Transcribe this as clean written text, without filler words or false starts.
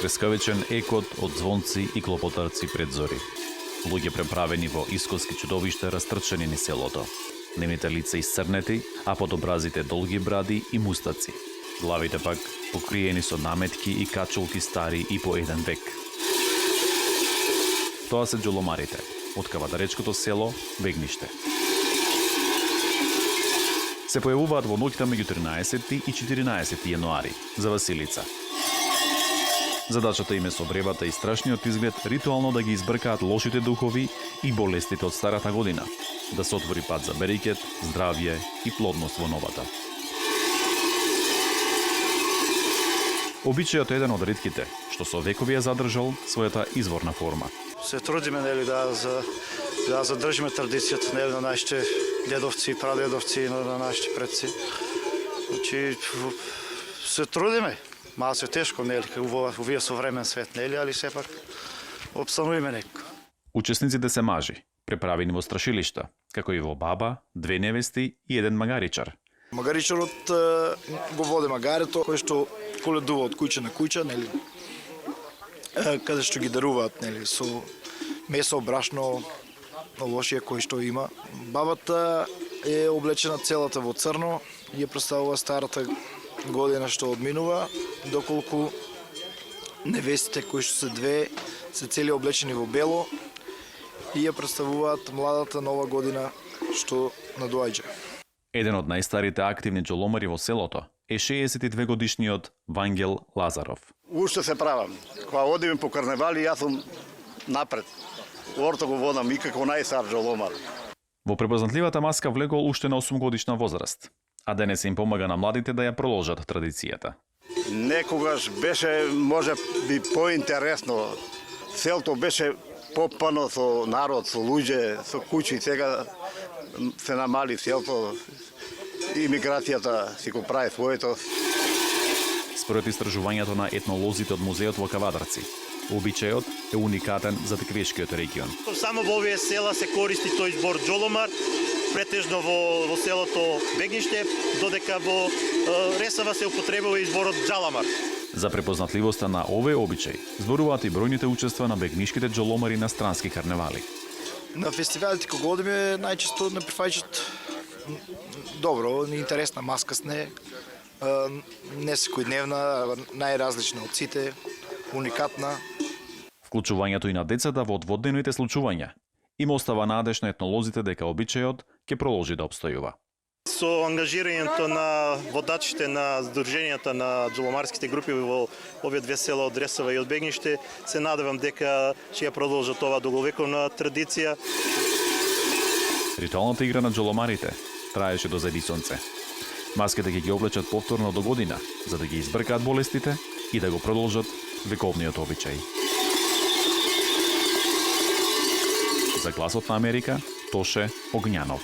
трескавичен екот од звонци и клопотарци пред зори. Луѓе преправени во искоски чудовишта растрчани низ селото. Нивните лица исцрнети, а под образите долги бради и мустаци. Главите пак покриени со наметки и качулки стари и по еден век. Тоа се џоломарите, од Кавадаречкото село Бегниште. Се појавуваат во ноќта меѓу 13 и 14 јануари за Василица. Задачата им е со бревата и страшниот изглед ритуално да ги избркаат лошите духови и болестите од старата година, да се отвори пат за берекет, здравје и плодност во новата. Обичајот е еден од ретките, што со векови ја задржал својата изворна форма. Се трудиме да задржиме традицијата на нашите дедовци, прадедовци, на нашите предци. Значи, се трудиме. Мало се тешко, нели, во овие современ свет, нели, али сепак обстануваме некако. Учесниците се мажи, преправени во страшилишта, како и во баба, две невести и еден магаричар. Магаричарот го води магарето, кој што коледува од куќа на куќа, нели, каде што ги даруваат, нели, со месо, брашно, лошие кој што има. Бабата е облечена целата во црно и ја представува старата година што одминува, доколку невестите кои што се две се цели облечени во бело и ја представуваат младата нова година што надоаѓа. Еден од најстарите активни џоломари во селото е 62 годишниот Вангел Лазаров. Уште се правам. Кога одиме по карневали, јас сум напред. Орто го водам и како најстар џоломар. Во препознатливата маска влегол уште на 8 годишна возраст, а денес им помага на младите да ја продолжат традицијата. Некогаш беше може би поинтересно. Селото беше попано со народ, со луѓе, со куќи. Сега се намали селото. Имиграцијата си го прави своето. Според истражувањето на етнолозите од музеот во Кавадарци, обичајот е уникатен за теквешкиот регион. Само во овие села се користи тој збор џоломар, претежно во селото Бегниште, додека во Ресава се употребува и зборот џаламар. За препознатливоста на овој обичај зборуваат и бројните учества на бегнишките џоломари на странски карневали. На фестивалите кога одиме најчесто не прифаќаат добро, интересна маска сне, не секојдневна, најразлична од сите, уникатна. Вклучувањето и на децата во одводневните случувања им остава надеж на етнолозите дека обичајот ќе продолжи да обстојува. Со ангажирањето на водачите на здруженијата на џоломарските групи во овие две села од Ресава и од Бегниште, се надевам дека ќе ја продолжат ова долговековна традиција. Ритуалната игра на џоломарите траеше до зајди сонце. Маските ќе ги облечат повторно до година, за да ги избркаат болестите и да го продолжат вековниот обичај. За Гласот на Америка, Тоше Огњанов.